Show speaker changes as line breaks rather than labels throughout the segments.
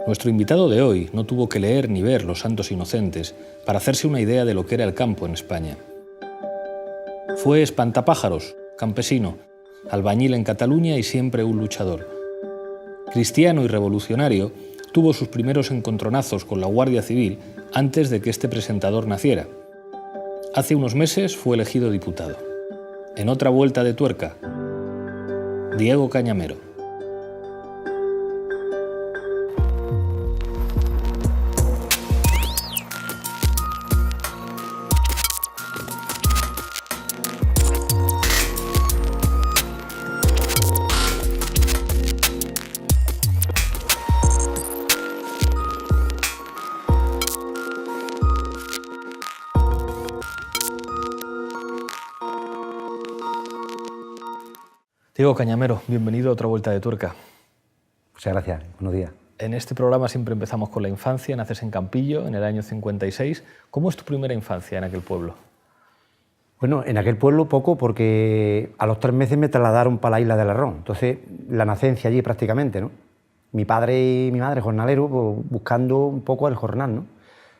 Nuestro invitado de hoy no tuvo que leer ni ver Los Santos Inocentes para hacerse una idea de lo que era el campo en España. Fue espantapájaros, campesino, albañil en Cataluña y siempre un luchador. Cristiano y revolucionario, tuvo sus primeros encontronazos con la Guardia Civil antes de que este presentador naciera. Hace unos meses fue elegido diputado. En otra vuelta de tuerca, Diego Cañamero. Diego Cañamero, bienvenido a otra vuelta de tuerca.
Muchas gracias, buenos días.
En este programa siempre empezamos con la infancia. Naces en Campillo, en el año 56. ¿Cómo es tu primera infancia en aquel pueblo?
Bueno, en aquel pueblo poco, porque a los 3 meses me trasladaron para la isla del Arrón. Entonces, la nacencia allí prácticamente, ¿no? Mi padre y mi madre, jornaleros, pues, buscando un poco el jornal, ¿no?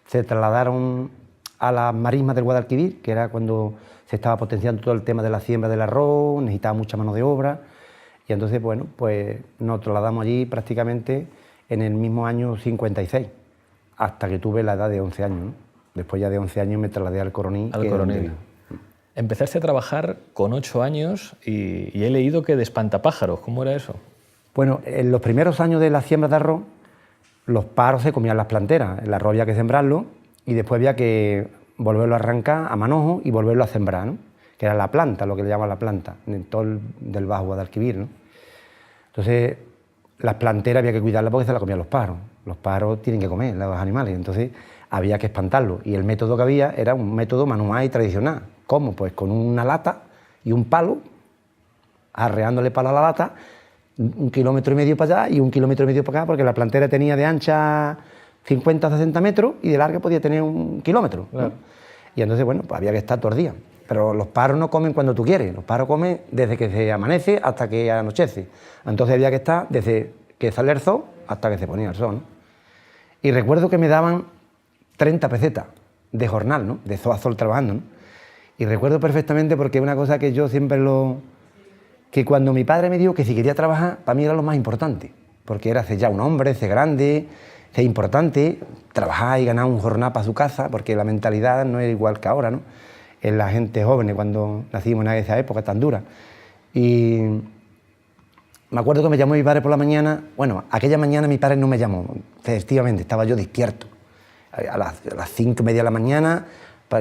Se trasladaron a las marismas del Guadalquivir, que era cuando se estaba potenciando todo el tema de la siembra del arroz, necesitaba mucha mano de obra, y entonces, bueno, pues nos trasladamos allí prácticamente en el mismo año 56, hasta que tuve la edad de 11 años, ¿no? Después ya de 11 años me trasladé al Coronil.
Al Coronil. Empezaste a trabajar con 8 años y he leído que de espantapájaros. ¿Cómo era eso?
Bueno, en los primeros años de la siembra de arroz, los pájaros se comían las planteras, el arroz había que sembrarlo y después había que volverlo a arrancar a manojo y volverlo a sembrar, ¿no? Que era la planta, lo que le llaman la planta, en todo el del Bajo Guadalquivir, ¿no? Entonces, las planteras había que cuidarlas porque se las comían los pájaros. Los pájaros tienen que comer, los animales, entonces había que espantarlos. Y el método que había era un método manual y tradicional. ¿Cómo? Pues con una lata y un palo, arreándole palo a la lata, 1,5 kilómetros para allá y 1,5 kilómetros para acá, porque la plantera tenía de ancha 50 o 60 metros y de larga podía tener 1 kilómetro, ¿no? Claro. Y entonces, bueno, pues había que estar todo el día. Pero los pájaros no comen cuando tú quieres, los pájaros comen desde que se amanece hasta que anochece. Entonces había que estar desde que sale el sol hasta que se ponía el sol, ¿no? Y recuerdo que me daban 30 pesetas de jornal, ¿no? De sol a sol trabajando, ¿no? Y recuerdo perfectamente porque una cosa que yo siempre que cuando mi padre me dijo que si quería trabajar, para mí era lo más importante, porque era ser ya un hombre, ser grande, ser importante, trabajar y ganar un jornal para su casa, porque la mentalidad no es igual que ahora, ¿no? En la gente joven, cuando nacimos en esa época tan dura. Y me acuerdo que me llamó mi padre por la mañana. Bueno, aquella mañana mi padre no me llamó, efectivamente, estaba yo despierto. A las 5:30 de la mañana,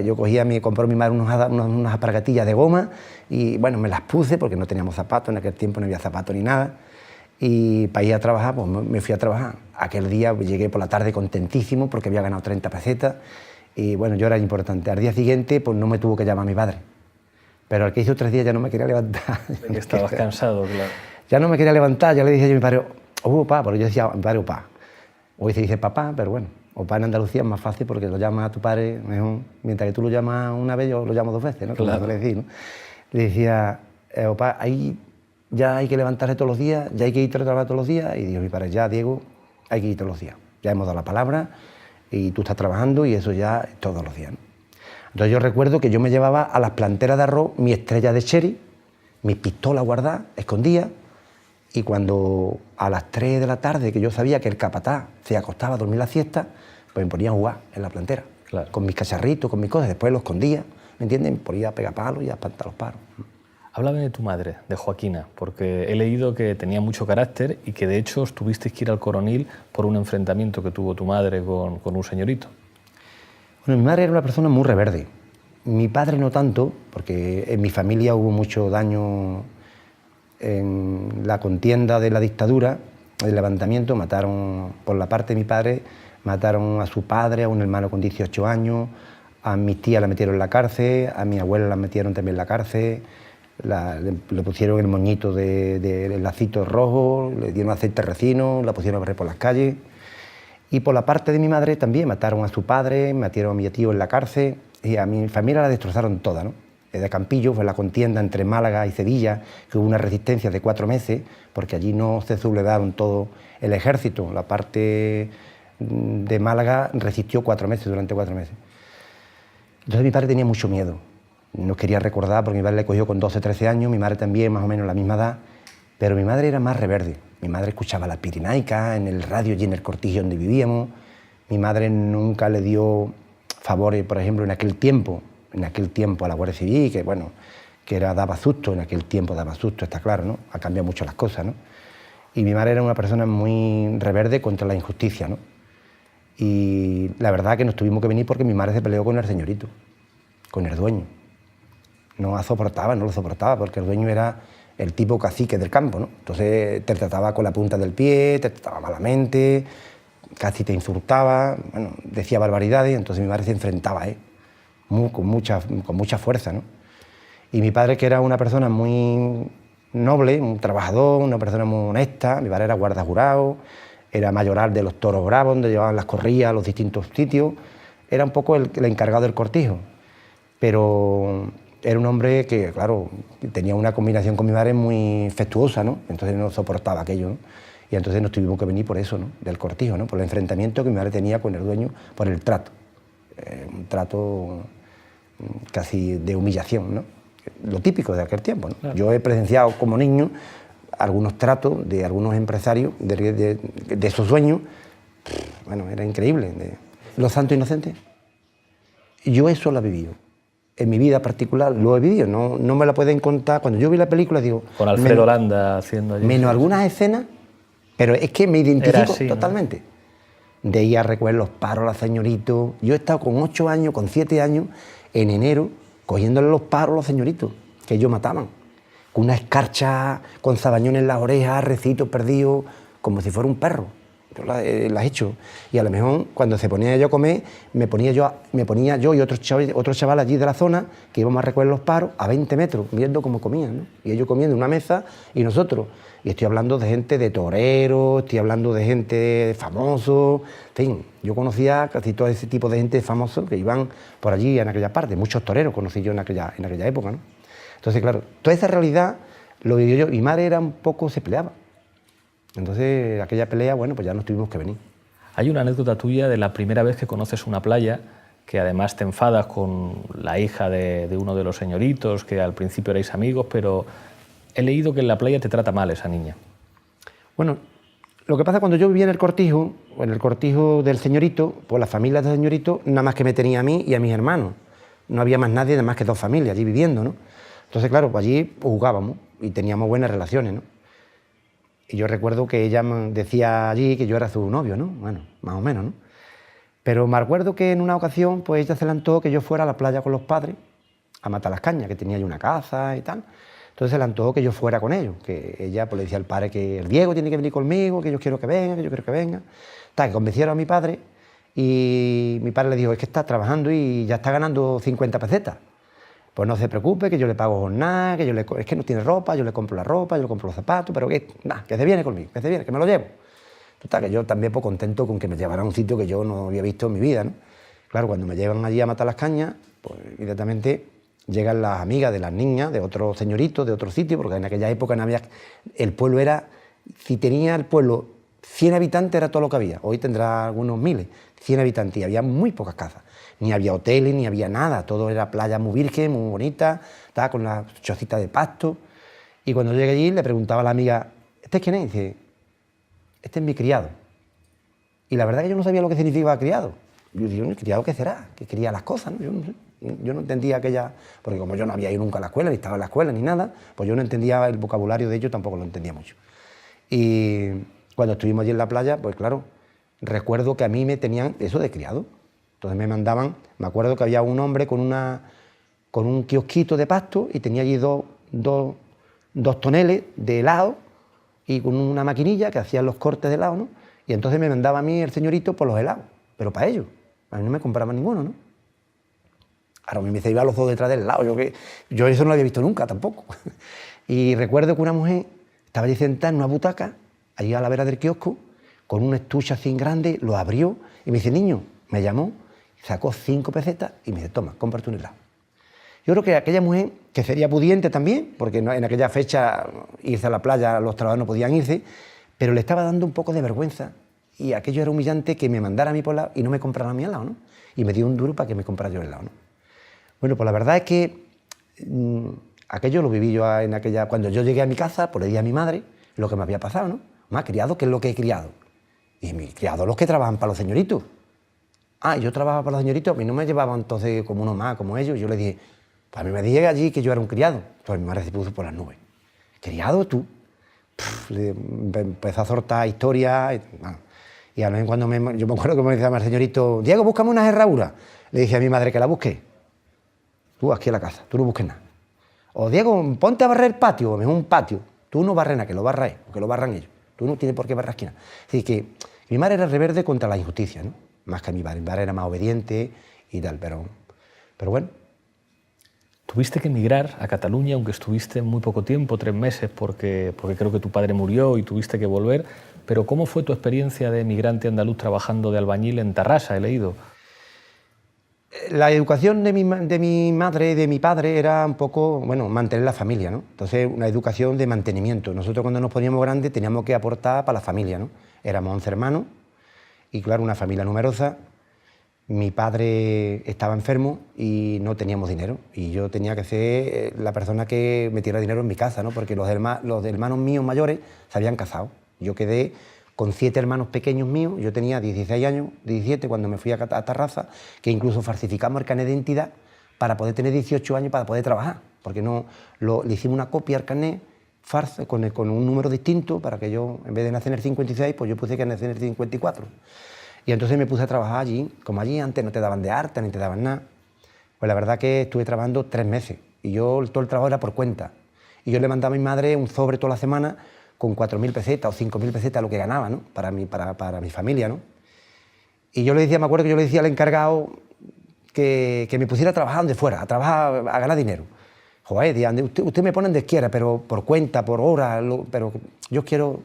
yo compró mi madre unas alpargatillas de goma y bueno, me las puse porque no teníamos zapatos, en aquel tiempo no había zapatos ni nada. Y para ir a trabajar, pues me fui a trabajar. Aquel día llegué por la tarde contentísimo porque había ganado 30 pesetas y bueno, yo era importante. Al día siguiente, pues no me tuvo que llamar mi padre. Pero al que hizo 3 días ya no me quería levantar.
De que estabas cansado, claro.
Ya no me quería levantar, ya le dije yo a mi padre, papá, porque yo decía a mi padre, papá. Hoy se dice papá, pero bueno, papá en Andalucía es más fácil porque lo llamas a tu padre mejor. Mientras que tú lo llamas una vez, yo lo llamo 2 veces, ¿no?
Claro.
¿No? Le decía, papá, ahí ya hay que levantarse todos los días, ya hay que ir a trabajar todos los días. Y dijo mi padre, ya, Diego, hay que ir todos los días. Ya hemos dado la palabra y tú estás trabajando y eso ya es todos los días, ¿no? Entonces yo recuerdo que yo me llevaba a las planteras de arroz mi estrella de cherry, mis pistolas guardadas, escondidas, y cuando a las 3 de la tarde, que yo sabía que el capataz se acostaba a dormir la siesta, pues me ponía a jugar en la plantera, claro, con mis cacharritos, con mis cosas, después los escondía, ¿me entiendes? Me ponía a pegar palos y a espantar los pájaros.
Háblame de tu madre, de Joaquina, porque he leído que tenía mucho carácter y que de hecho os tuvisteis que ir al Coronil por un enfrentamiento que tuvo tu madre con un señorito.
Bueno, mi madre era una persona muy reverde. Mi padre no tanto, porque en mi familia hubo mucho daño en la contienda de la dictadura, el levantamiento. Mataron, por la parte de mi padre, mataron a su padre, a un hermano con 18 años, a mis tías la metieron en la cárcel, a mi abuela la metieron también en la cárcel. Le pusieron el moñito de lacito rojo, le dieron aceite resino, la pusieron a barrer por las calles. Y por la parte de mi madre también mataron a su padre, mataron a mi tío en la cárcel y a mi familia la destrozaron toda, ¿no? de Campillo, fue la contienda entre Málaga y Sevilla, que hubo una resistencia de 4 meses, porque allí no se sublevaron todo el ejército. La parte de Málaga resistió 4 meses, durante 4 meses. Entonces mi padre tenía mucho miedo, no quería recordar, porque mi padre le cogió con 12, 13 años, mi madre también, más o menos la misma edad, pero mi madre era más reverde. Mi madre escuchaba la Pirenaica en el radio y en el cortijo donde vivíamos. Mi madre nunca le dio favores, por ejemplo, en aquel tiempo a la Guardia Civil, que bueno, daba susto, en aquel tiempo daba susto, está claro, ¿no? Ha cambiado mucho las cosas, ¿no? Y mi madre era una persona muy reverde contra la injusticia, ¿no? Y la verdad que nos tuvimos que venir porque mi madre se peleó con el señorito, con el dueño. No lo soportaba, porque el dueño era el tipo cacique del campo, ¿no? Entonces te trataba con la punta del pie, te trataba malamente, casi te insultaba, bueno, decía barbaridades, entonces mi madre se enfrentaba a él, con mucha fuerza, ¿no? Y mi padre, que era una persona muy noble, un trabajador, una persona muy honesta, mi padre era guarda jurado, era mayoral de los toros bravos, donde llevaban las corridas a los distintos sitios, era un poco el encargado del cortijo, pero era un hombre que, claro, tenía una combinación con mi madre muy afectuosa, ¿no? Entonces no soportaba aquello, ¿no? Y entonces nos tuvimos que venir por eso, ¿no? Del cortijo, ¿no? Por el enfrentamiento que mi madre tenía con el dueño, por el trato, un trato casi de humillación, ¿no? Lo típico de aquel tiempo, ¿no? Claro. Yo he presenciado como niño algunos tratos de algunos empresarios, de esos dueños, bueno, era increíble. Los santos inocentes, yo eso lo he vivido. En mi vida particular lo he vivido, no me la pueden contar. Cuando yo vi la película digo...
Con Alfredo Landa haciendo allí.
Menos algunas escenas, pero es que me identifico así, totalmente. ¿No? De ir a recoger los paros a la señoritos. Yo he estado con 8 años, con 7 años, en enero, cogiéndole los paros a los señoritos, que ellos mataban. Con una escarcha, con sabañones en las orejas, recitos perdidos, como si fuera un perro. Yo las he hecho. Y a lo mejor, cuando se ponía yo a comer, me ponía yo y otros chavales allí de la zona, que íbamos a recoger los paros, a 20 metros, viendo cómo comían, ¿no? Y ellos comiendo en una mesa y nosotros. Y estoy hablando de gente de toreros, estoy hablando de gente de famosos, en fin, yo conocía casi todo ese tipo de gente famosa que iban por allí en aquella parte, muchos toreros conocí yo en aquella época, ¿no? Entonces, claro, toda esa realidad lo viví yo. Mi madre era un poco, se peleaba. Entonces, aquella pelea, bueno, pues ya nos tuvimos que venir.
Hay una anécdota tuya de la primera vez que conoces una playa, que además te enfadas con la hija de uno de los señoritos, que al principio erais amigos, pero he leído que en la playa te trata mal esa niña.
Bueno, lo que pasa cuando yo vivía en el cortijo del señorito, pues la familia del señorito nada más que me tenía a mí y a mis hermanos. No había más nadie, nada más que 2 familias allí viviendo, ¿no? Entonces, claro, pues allí jugábamos y teníamos buenas relaciones, ¿no? Y yo recuerdo que ella me decía allí que yo era su novio, ¿no? Bueno, más o menos, ¿no? Pero me acuerdo que en una ocasión, pues ella se le antojó que yo fuera a la playa con los padres a matar las cañas, que tenía yo una casa y tal. Entonces se le antojó que yo fuera con ellos, que ella pues le decía al padre que el Diego tiene que venir conmigo, que yo quiero que venga, que yo quiero que venga. Tal, que convencieron a mi padre y mi padre le dijo, es que está trabajando y ya está ganando 50 pesetas. Pues no se preocupe, que yo le pago jornada, es que no tiene ropa, yo le compro la ropa, yo le compro los zapatos, pero que se viene conmigo, que me lo llevo. Total, que yo también pues contento con que me llevaran a un sitio que yo no había visto en mi vida, ¿no? Claro, cuando me llevan allí a matar las cañas, pues inmediatamente llegan las amigas de las niñas, de otros señoritos, de otro sitio, porque en aquella época no había... El pueblo era... Si tenía el pueblo 100 habitantes era todo lo que había, hoy tendrá algunos miles, 100 habitantes, y había muy pocas casas. Ni había hoteles, ni había nada, todo era playa muy virgen, muy bonita, estaba con la chocita de pasto. Y cuando llegué allí le preguntaba a la amiga, ¿este es quién es? Y dice, este es mi criado. Y la verdad que yo no sabía lo que significaba criado. Yo digo, ¿el criado qué será? Que cría las cosas, ¿no? Yo no sé. Yo no entendía aquella... Porque como yo no había ido nunca a la escuela, ni estaba en la escuela, ni nada, pues yo no entendía el vocabulario de ellos, tampoco lo entendía mucho. Y cuando estuvimos allí en la playa, pues claro, recuerdo que a mí me tenían eso de criado. Entonces me mandaban, me acuerdo que había un hombre con un kiosquito de pasto y tenía allí dos toneles de helado y con una maquinilla que hacían los cortes de helado, ¿no? Y entonces me mandaba a mí el señorito por los helados, pero para ellos. A mí no me compraban ninguno, ¿no? Ahora a mí me se iba los dos detrás del helado, yo eso no lo había visto nunca tampoco. Y recuerdo que una mujer estaba allí sentada en una butaca, allí a la vera del kiosco, con un estuche así grande, lo abrió y me dice, niño, me llamó, sacó 5 pesetas y me dice, toma, cómprate un helado. Yo creo que aquella mujer, que sería pudiente también, porque en aquella fecha irse a la playa, los trabajadores no podían irse, pero le estaba dando un poco de vergüenza y aquello era humillante que me mandara a mí por lado y no me comprara a mí al lado, ¿no? Y me dio un duro para que me comprara yo al lado, ¿no? Bueno, pues la verdad es que aquello lo viví yo en aquella... Cuando yo llegué a mi casa, pues le di a mi madre lo que me había pasado, ¿no? Me ha criado, ¿qué es lo que he criado? Y mi criado los que trabajan para los señoritos. Ah, yo trabajaba para los señoritos, a mí no me llevaban entonces como uno más, como ellos. Yo le dije, pues a mí me dije allí que yo era un criado. Entonces mi madre se puso por las nubes. ¿Criado tú? Me empezó a soltar historias. Y a vez cuando yo me acuerdo que me decía el señorito, Diego, búscame una herradura. Le dije a mi madre que la busque. Tú aquí en la casa, tú no busques nada. O Diego, ponte a barrer el patio, es un patio. Tú no barres nada, que lo barra él, o que lo barran ellos. Tú no tienes por qué barrar esquina. Así que mi madre era rebelde contra la injusticia, ¿no? Más que mi padre. Mi padre era más obediente y tal, pero bueno.
Tuviste que emigrar a Cataluña, aunque estuviste muy poco tiempo, 3 meses, porque creo que tu padre murió y tuviste que volver. Pero ¿cómo fue tu experiencia de emigrante andaluz trabajando de albañil en Tarrasa, he leído?
La educación de mi madre y de mi padre era un poco, bueno, mantener la familia, ¿no? Entonces, una educación de mantenimiento. Nosotros cuando nos poníamos grandes teníamos que aportar para la familia, ¿no? Éramos 11 hermanos y, claro, una familia numerosa. Mi padre estaba enfermo y no teníamos dinero. Y yo tenía que ser la persona que metiera dinero en mi casa, ¿no? Porque los hermanos míos mayores se habían casado. Yo quedé con 7 hermanos pequeños míos, yo tenía 16 años, 17 cuando me fui a Tarrasa, que incluso falsificamos el carnet de identidad para poder tener 18 años para poder trabajar, porque le hicimos una copia al carnet farsa con un número distinto para que yo, en vez de nacer en el 56, pues yo puse que nacer en el 54. Y entonces me puse a trabajar allí, como allí antes no te daban de harta ni te daban nada. Pues la verdad que estuve trabajando 3 meses y todo el trabajo era por cuenta. Y yo le mandaba a mi madre un sobre toda la semana con 4.000 pesetas o 5.000 pesetas lo que ganaba, ¿no? Para mi familia, ¿no? Y yo le decía, me acuerdo que yo le decía al encargado que me pusiera a trabajar donde fuera, a trabajar, a ganar dinero. Joder, usted me pone donde quiera, pero por cuenta, por hora, pero yo quiero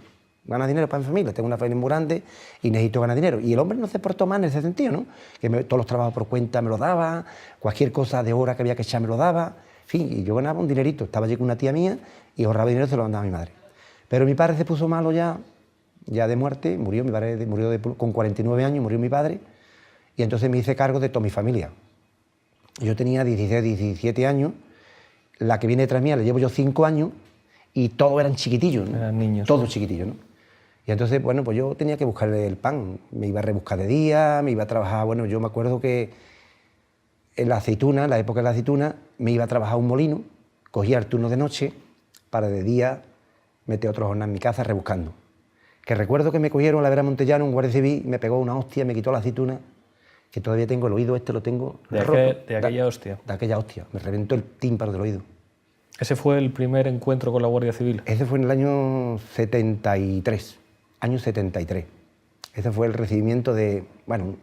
ganar dinero para mi familia, tengo una familia muy grande y necesito ganar dinero. Y el hombre no se portó mal en ese sentido, ¿no? Que todos los trabajos por cuenta me lo daba, cualquier cosa de hora que había que echar me lo daba, en fin, y yo ganaba un dinerito. Estaba allí con una tía mía y ahorraba dinero y se lo mandaba a mi madre. Pero mi padre se puso malo ya de muerte, murió, mi padre murió con 49 años, murió mi padre, y entonces me hice cargo de toda mi familia. Yo tenía 16, 17 años, la que viene detrás mía le llevo yo 5 años, y todos eran chiquitillos, ¿no?
Eran niños.
Todos chiquitillos, ¿no? Y entonces, bueno, pues yo tenía que buscarle el pan, me iba a rebuscar de día, me iba a trabajar, bueno, yo me acuerdo que en la aceituna, en la época de la aceituna, me iba a trabajar a un molino, cogía el turno de noche, para de día meter otro jornal en mi casa rebuscando. Que recuerdo que me cogieron a la vera Montellano, un guardia civil, me pegó una hostia, me quitó la aceituna, que todavía tengo el oído, lo tengo roto.
De aquella hostia.
De aquella hostia, me reventó el tímpano del oído.
¿Ese fue el primer encuentro con la Guardia Civil?
Ese fue en el año 73, año 73. Ese fue el recibimiento de, bueno,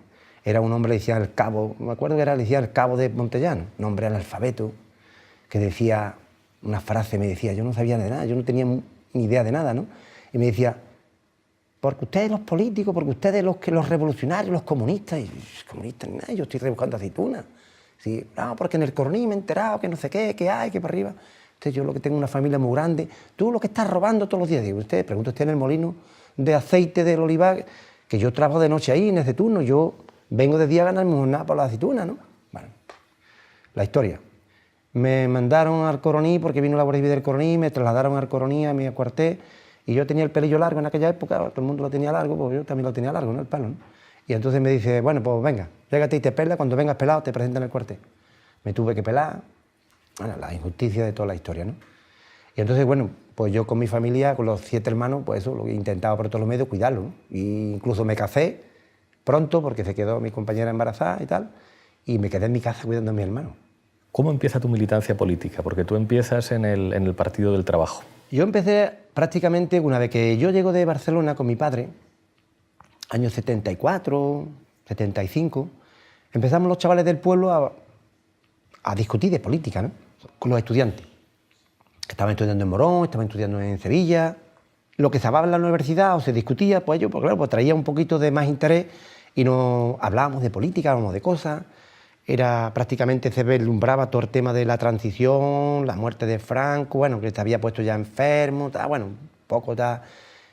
era un hombre, le decía el cabo, me acuerdo que le decía el cabo de Montellano, un hombre analfabeto, que decía una frase, me decía, yo no sabía de nada, yo no tenía ni idea de nada, ¿no? Y me decía, porque ustedes los políticos, porque ustedes los revolucionarios, los comunistas, y comunistas, nada, yo estoy rebuscando aceitunas. Sí, no, porque en el Coroní me he enterado que no sé qué, que hay, que para arriba. Entonces yo lo que tengo una familia muy grande, tú lo que estás robando todos los días, digo, pregunto usted en el molino de aceite del olivar, que yo trabajo de noche ahí en ese turno, yo vengo de día a ganarme una por la aceituna, ¿no? Bueno, la historia. Me mandaron al Coroní porque vino la Guardia Civil del Coroní, me trasladaron al Coroní a mi cuartel y yo tenía el pelillo largo en aquella época, todo el mundo lo tenía largo, pues yo también lo tenía largo, ¿no? El pelo, ¿no? Y entonces me dice, bueno, pues venga, llégate y te pela, cuando vengas pelado te presentan en el cuartel. Me tuve que pelar, bueno, la injusticia de toda la historia, ¿no? Y entonces, bueno, pues yo con mi familia, con los 7 hermanos, pues eso, lo que intentaba por todos los medios cuidarlo, ¿no? Y incluso me casé pronto porque se quedó mi compañera embarazada y tal, y me quedé en mi casa cuidando a mi hermano.
¿Cómo empieza tu militancia política? Porque tú empiezas en el Partido del Trabajo.
Yo empecé prácticamente una vez que yo llego de Barcelona con mi padre, años 74, 75, empezamos los chavales del pueblo a discutir de política, ¿no? Con los estudiantes. Estaban estudiando en Morón, estaban estudiando en Sevilla. Lo que se hablaba en la universidad o se discutía, pues ellos, pues claro, pues traía un poquito de más interés y nos hablábamos de política, hablábamos de cosas. era prácticamente se vislumbraba todo el tema de la transición, la muerte de Franco, bueno, que se había puesto ya enfermo, bueno, un poco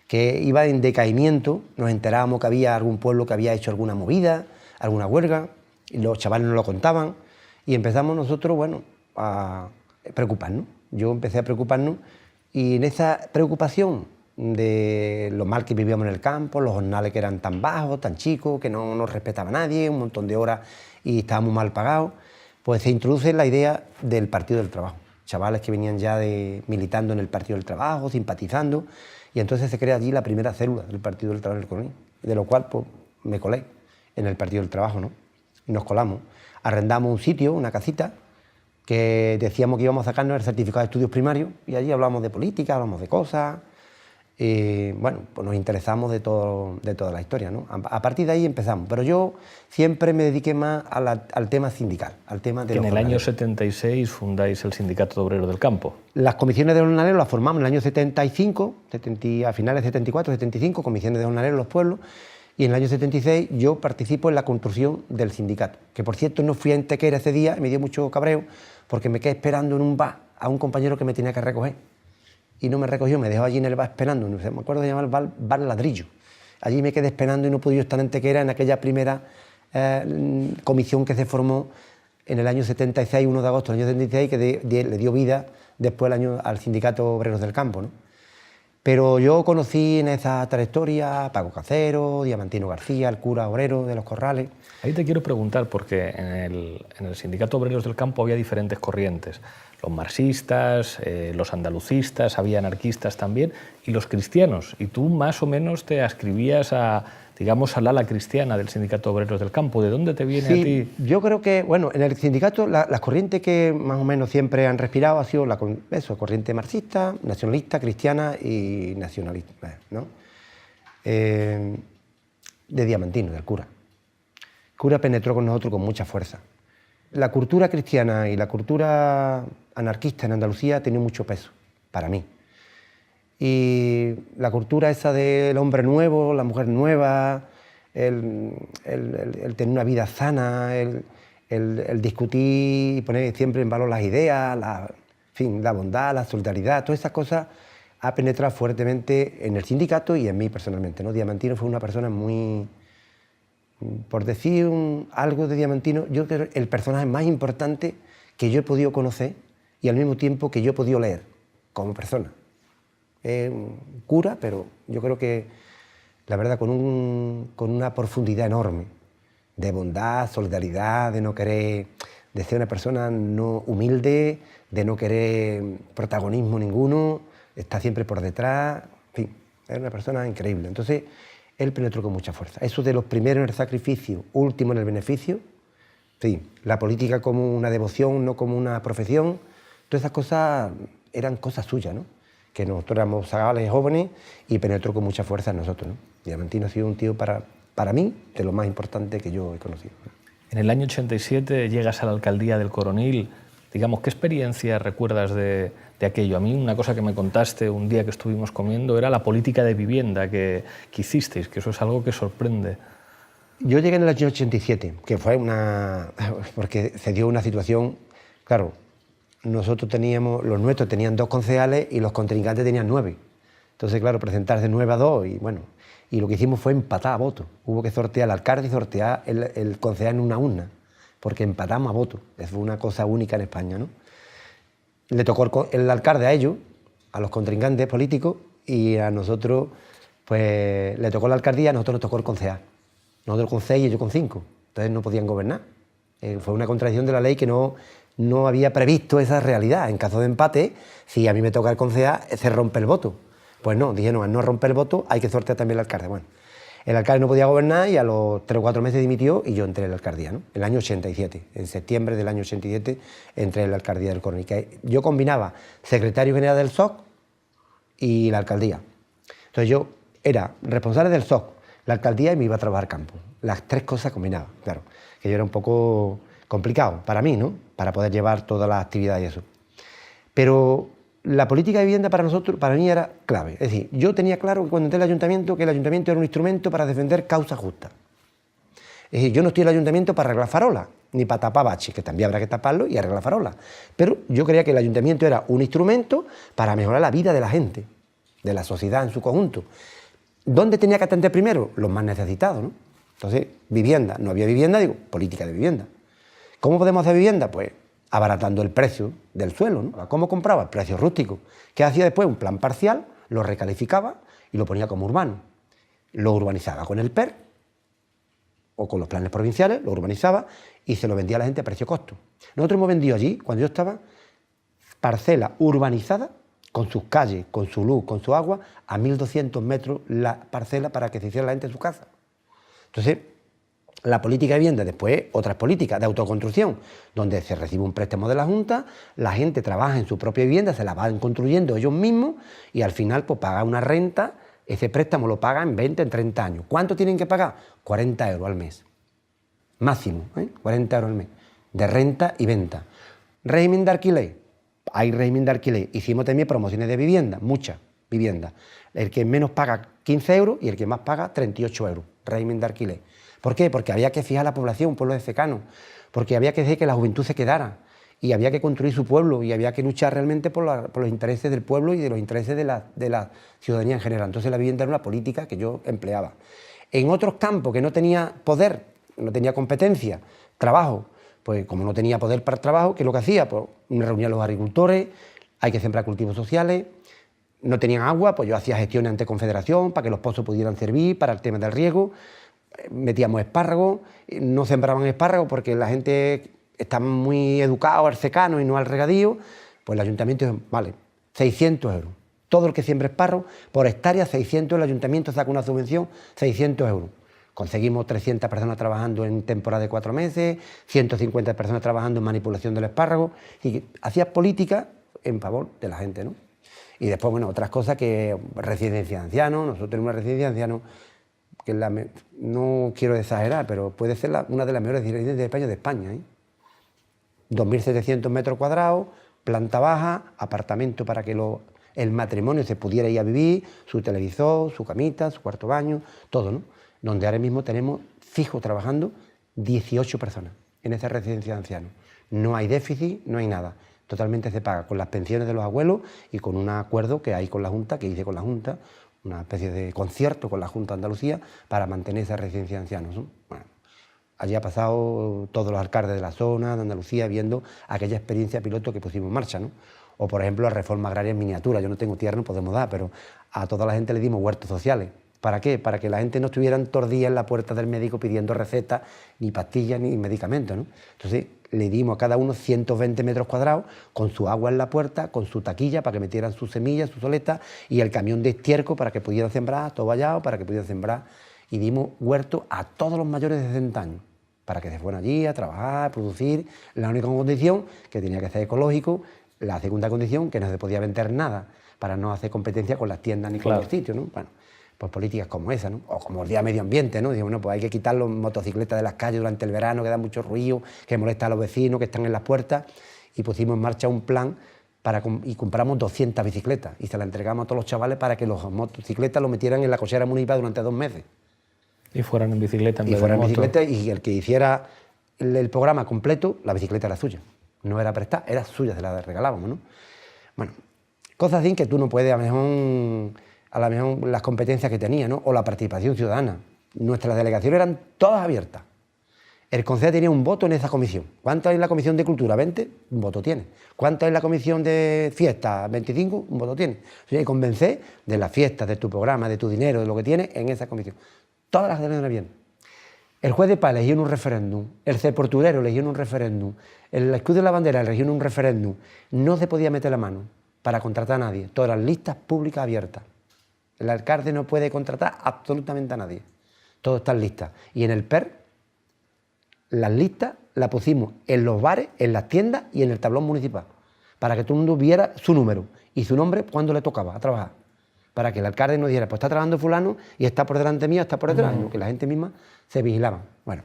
que iba en decaimiento. Nos enterábamos que había algún pueblo que había hecho alguna movida, alguna huelga, y los chavales nos lo contaban, y empezamos nosotros, bueno, a preocuparnos. Yo empecé a preocuparnos, y en esa preocupación de lo mal que vivíamos en el campo, los jornales que eran tan bajos, tan chicos, que no nos respetaba nadie, un montón de horas y estábamos mal pagados, pues se introduce la idea del Partido del Trabajo. Chavales que venían ya militando en el Partido del Trabajo, simpatizando, y entonces se crea allí la primera célula del Partido del Trabajo en el Coronil, de lo cual pues, me colé en el Partido del Trabajo, ¿no? Y nos colamos. Arrendamos un sitio, una casita, que decíamos que íbamos a sacarnos el certificado de estudios primarios, y allí hablamos de política, hablamos de cosas. Bueno, pues nos interesamos de toda la historia, ¿no? A partir de ahí empezamos, pero yo siempre me dediqué más al tema sindical, al tema de los
En el
jornaleros.
año 76 fundáis el Sindicato de Obreros del Campo.
Las comisiones de jornaleros las formamos en el año 75, a finales de 74, 75, comisiones de jornaleros en los pueblos, y en el año 76 yo participo en la construcción del sindicato, que por cierto no fui a Antequera ese día y me dio mucho cabreo, porque me quedé esperando en un bar a un compañero que me tenía que recoger. Y no me recogió, me dejó allí en el bar esperando, no sé, me acuerdo de llamar bar Ladrillo. Allí me quedé esperando y no pude yo estar en Antequera en aquella primera comisión que se formó en el año 76, 1 de agosto del año 76, que le dio vida después al Sindicato Obreros del Campo, ¿no? Pero yo conocí en esa trayectoria a Paco Cacero, Diamantino García, el cura obrero de Los Corrales.
Ahí te quiero preguntar, porque en el Sindicato Obreros del Campo había diferentes corrientes. Los marxistas, los andalucistas, había anarquistas también, y los cristianos. Y tú más o menos te adscribías digamos, al ala cristiana del Sindicato Obreros del Campo. ¿De dónde te viene a ti?
Yo creo que, bueno, en el sindicato las corrientes que más o menos siempre han respirado ha sido corriente marxista, nacionalista, cristiana y nacionalista, ¿no? De Diamantino, del cura. El cura penetró con nosotros con mucha fuerza. La cultura cristiana y la cultura anarquista en Andalucía ha tenido mucho peso, para mí. Y la cultura esa del hombre nuevo, la mujer nueva, el tener una vida sana, el discutir y poner siempre en valor las ideas, la bondad, la solidaridad, todas esas cosas ha penetrado fuertemente en el sindicato y en mí personalmente, ¿no? Diamantino fue una persona muy... Por decir algo de Diamantino, yo creo que el personaje más importante que yo he podido conocer y al mismo tiempo que yo he podido leer como persona. Es un cura, pero yo creo que, la verdad, con una profundidad enorme de bondad, solidaridad, de no querer, de ser una persona no humilde, de no querer protagonismo ninguno, está siempre por detrás, en fin, es una persona increíble. Entonces, él penetró con mucha fuerza. Eso de los primeros en el sacrificio, últimos en el beneficio, sí, la política como una devoción, no como una profesión, todas esas cosas eran cosas suyas, ¿no? Que nosotros éramos zagales jóvenes y penetró con mucha fuerza en nosotros, ¿no? Diamantino ha sido un tío para mí de lo más importante que yo he conocido.
En el año 87 llegas a la alcaldía del Coronil. Digamos, ¿qué experiencia recuerdas de aquello? A mí una cosa que me contaste un día que estuvimos comiendo era la política de vivienda que hicisteis, que eso es algo que sorprende.
Yo llegué en el año 87, que fue porque se dio una situación, claro, los nuestros tenían 2 concejales y los contrincantes tenían 9. Entonces, claro, presentarse 9 a 2 y bueno, y lo que hicimos fue empatar a votos. Hubo que sortear al alcalde y sortear el concejal en una urna, porque empatamos a votos. Eso fue una cosa única en España, ¿no? Le tocó el alcalde a ellos, a los contrincantes políticos, y a nosotros, pues, le tocó la alcaldía, a nosotros nos tocó el concejal. Nosotros con 6 y ellos con 5. Entonces no podían gobernar. Fue una contradicción de la ley que no había previsto esa realidad. En caso de empate, si a mí me toca el concejal, se rompe el voto. Pues no, dijeron, al no romper el voto, hay que sortear también el alcalde. Bueno, el alcalde no podía gobernar y a los 3 o 4 meses dimitió y yo entré en la alcaldía, ¿no? El año 87, en septiembre del año 87, entré en la alcaldía del Coronil. Yo combinaba secretario general del SOC y la alcaldía. Entonces yo era responsable del SOC, la alcaldía y me iba a trabajar campo. Las 3 cosas combinadas, claro. Que yo era un poco complicado para mí, ¿no? Para poder llevar todas las actividades y eso. Pero la política de vivienda para nosotros, para mí era clave. Es decir, yo tenía claro que cuando entré al ayuntamiento, que el ayuntamiento era un instrumento para defender causas justas. Es decir, yo no estoy en el ayuntamiento para arreglar farolas, ni para tapar baches, que también habrá que taparlo y arreglar farolas. Pero yo creía que el ayuntamiento era un instrumento para mejorar la vida de la gente, de la sociedad en su conjunto. ¿Dónde tenía que atender primero? Los más necesitados, ¿no? Entonces, vivienda. No había vivienda, digo, política de vivienda. ¿Cómo podemos hacer vivienda? Pues abaratando el precio del suelo, ¿no? ¿Cómo compraba? El precio rústico. ¿Qué hacía después? Un plan parcial, lo recalificaba y lo ponía como urbano. Lo urbanizaba con el PER o con los planes provinciales, lo urbanizaba y se lo vendía a la gente a precio-costo. Nosotros hemos vendido allí, cuando yo estaba, parcela urbanizada, con sus calles, con su luz, con su agua, a 1.200 metros la parcela para que se hiciera la gente en su casa. Entonces, la política de vivienda, después otras políticas de autoconstrucción, donde se recibe un préstamo de la Junta, la gente trabaja en su propia vivienda, se la van construyendo ellos mismos y al final pues paga una renta, ese préstamo lo paga en 20, en 30 años. ¿Cuánto tienen que pagar? 40 euros al mes, máximo, 40 euros al mes, de renta y venta. Régimen de alquiler, hay régimen de alquiler, hicimos también promociones de vivienda, muchas viviendas. El que menos paga 15 euros y el que más paga 38 euros, régimen de alquiler. ¿Por qué? Porque había que fijar la población, un pueblo de secano, porque había que hacer que la juventud se quedara y había que construir su pueblo y había que luchar realmente por los intereses del pueblo y de los intereses de la ciudadanía en general. Entonces la vivienda era una política que yo empleaba. En otros campos que no tenía poder, no tenía competencia, trabajo, pues como no tenía poder para el trabajo, ¿qué es lo que hacía? Pues me reunía a los agricultores, hay que sembrar cultivos sociales, no tenían agua, pues yo hacía gestiones ante Confederación para que los pozos pudieran servir para el tema del riego, metíamos espárragos, no sembraban espárragos porque la gente está muy educada al secano y no al regadío, pues el ayuntamiento dijo, vale, 600 euros. Todo el que siembre espárragos, por hectárea 600, el ayuntamiento saca una subvención, 600 euros. Conseguimos 300 personas trabajando en temporada de 4 meses, 150 personas trabajando en manipulación del espárrago, y hacía política en favor de la gente, ¿no? Y después, bueno, otras cosas que residencia de ancianos, nosotros tenemos una residencia de ancianos que no quiero exagerar, pero puede ser una de las mejores residencias de España, ¿eh? 2.700 metros cuadrados, planta baja, apartamento para que el matrimonio se pudiera ir a vivir, su televisor, su camita, su cuarto baño, todo, ¿no? Donde ahora mismo tenemos fijo trabajando 18 personas en esa residencia de ancianos. No hay déficit, no hay nada. Totalmente se paga con las pensiones de los abuelos y con un acuerdo que hay con la Junta, que hice con la Junta, una especie de concierto con la Junta de Andalucía para mantener esa residencia de ancianos, ¿no? Bueno, allí ha pasado todos los alcaldes de la zona, de Andalucía, viendo aquella experiencia piloto que pusimos en marcha, ¿no? O, por ejemplo, la reforma agraria en miniatura. Yo no tengo tierra, no podemos dar, pero a toda la gente le dimos huertos sociales. ¿Para qué? Para que la gente no estuviera todos los días en la puerta del médico pidiendo recetas, ni pastillas, ni medicamentos, ¿no? Entonces, le dimos a cada uno 120 metros cuadrados, con su agua en la puerta, con su taquilla para que metieran sus semillas, sus soletas, y el camión de estiércol para que pudieran sembrar, todo vallado, para que pudieran sembrar. Y dimos huertos a todos los mayores de 60 años, para que se fueran allí a trabajar, a producir. La única condición, que tenía que ser ecológico. La segunda condición, que no se podía vender nada, para no hacer competencia con las tiendas ni con los sitios, ¿no? Bueno, pues políticas como esa, ¿no? O como el Día Medio Ambiente, ¿no? Digo, bueno, pues hay que quitar las motocicletas de las calles durante el verano, que da mucho ruido, que molesta a los vecinos, que están en las puertas, y pusimos en marcha un plan y compramos 200 bicicletas y se las entregamos a todos los chavales para que los motocicletas lo metieran en la cochera municipal durante 2 meses.
Y fueran en bicicleta en vez de moto.
Y fueran en bicicleta, y el que hiciera el programa completo, la bicicleta era suya. No era prestada, era suya, se la regalábamos, ¿no? Bueno, cosas así que tú no puedes, a lo mejor las competencias que tenía, ¿no? O la participación ciudadana. Nuestras delegaciones eran todas abiertas. El concejal tenía un voto en esa comisión. ¿Cuánto hay en la comisión de cultura? 20, un voto tiene. ¿Cuánto hay en la comisión de fiestas? 25, un voto tiene. O sea, hay que convencer de las fiestas, de tu programa, de tu dinero, de lo que tienes en esa comisión. Todas las delegaciones bien. El juez de paz eligió en un referéndum, el ceporturero eligió en un referéndum, el escudo de la bandera eligió en un referéndum. No se podía meter la mano para contratar a nadie. Todas las listas públicas abiertas. El alcalde no puede contratar absolutamente a nadie. Todo está en listas. Y en el PER, las listas las pusimos en los bares, en las tiendas y en el tablón municipal, para que todo el mundo viera su número y su nombre cuando le tocaba a trabajar. Para que el alcalde no dijera, pues está trabajando fulano y está por delante mío, está por detrás, ¿no? Que la gente misma se vigilaba. Bueno,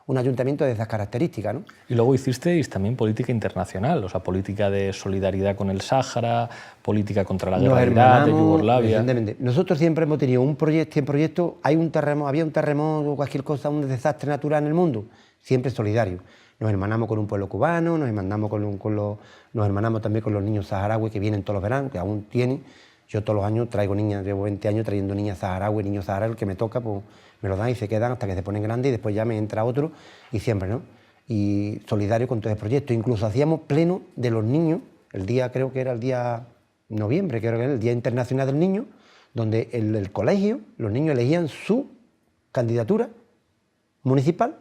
un ayuntamiento de esas características, ¿no?
Y luego hicisteis también política internacional, o sea, política de solidaridad con el Sáhara, política contra la guerra de Irak, de Yugoslavia.
Nosotros siempre hemos tenido un proyecto, había un terremoto o cualquier cosa, un desastre natural en el mundo, siempre solidario. nos hermanamos con un pueblo cubano, nos hermanamos, nos hermanamos también con los niños saharauis que vienen todos los veranos, que aún tienen. Yo todos los años traigo niñas, llevo 20 años trayendo niñas saharauis, niños saharauis, el que me toca, pues me lo dan y se quedan hasta que se ponen grandes y después ya me entra otro y siempre, ¿no? Y solidario con todo el proyecto. Incluso hacíamos pleno de los niños, el día, creo que era el día noviembre, creo que era el Día Internacional del Niño, donde el colegio, los niños elegían su candidatura municipal,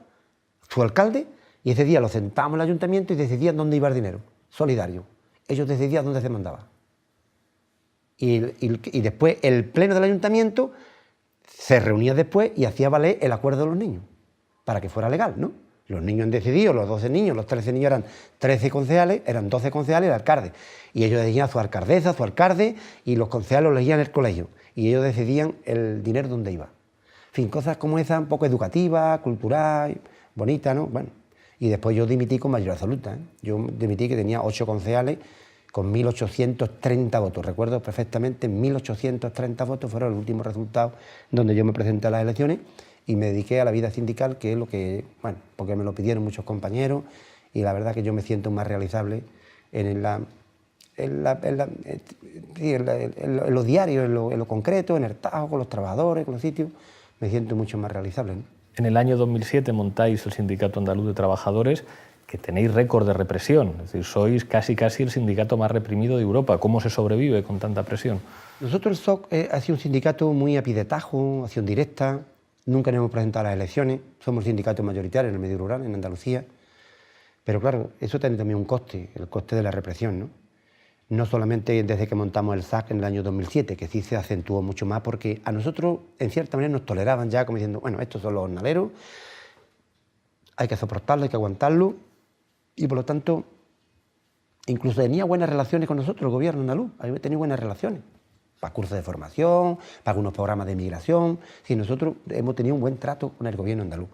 su alcalde, y ese día lo sentábamos en el ayuntamiento y decidían dónde iba el dinero, solidario. Ellos decidían dónde se mandaba. Y después el pleno del ayuntamiento se reunía después y hacía valer el acuerdo de los niños, para que fuera legal, ¿no? Los niños han decidido, los 12 niños, los 13 niños eran 13 concejales, eran 12 concejales y el alcalde. Y ellos decidían a su alcaldesa, a su alcalde, y los concejales los elegían en el colegio. Y ellos decidían el dinero dónde iba. En fin, cosas como esas, un poco educativas, cultural, bonitas, ¿no? Bueno, y después yo dimití con mayoría absoluta, ¿eh? Yo dimití que tenía 8 concejales con 1.830 votos. Recuerdo perfectamente, 1.830 votos fueron los últimos resultados donde yo me presenté a las elecciones y me dediqué a la vida sindical, que es lo que, bueno, porque me lo pidieron muchos compañeros y la verdad que yo me siento más realizable en lo diario, en lo concreto, en el Tajo, con los trabajadores, con los sitios, me siento mucho más realizable, ¿no?
En el año 2007 montáis el Sindicato Andaluz de Trabajadores, que tenéis récord de represión, es decir, sois casi el sindicato más reprimido de Europa. ¿Cómo se sobrevive con tanta presión?
Nosotros el SOC ha sido un sindicato muy a pie de tajo, acción directa, nunca nos hemos presentado a las elecciones, somos sindicatos mayoritarios en el medio rural, en Andalucía, pero claro, eso tiene también un coste, el coste de la represión, ¿no? No solamente desde que montamos el SAC en el año 2007, que sí se acentuó mucho más, porque a nosotros, en cierta manera, nos toleraban ya como diciendo, bueno, estos son los jornaleros, hay que soportarlo, hay que aguantarlo, y por lo tanto, incluso tenía buenas relaciones con nosotros, el gobierno andaluz, había tenido buenas relaciones, para cursos de formación, para algunos programas de inmigración, sí, nosotros hemos tenido un buen trato con el gobierno andaluz.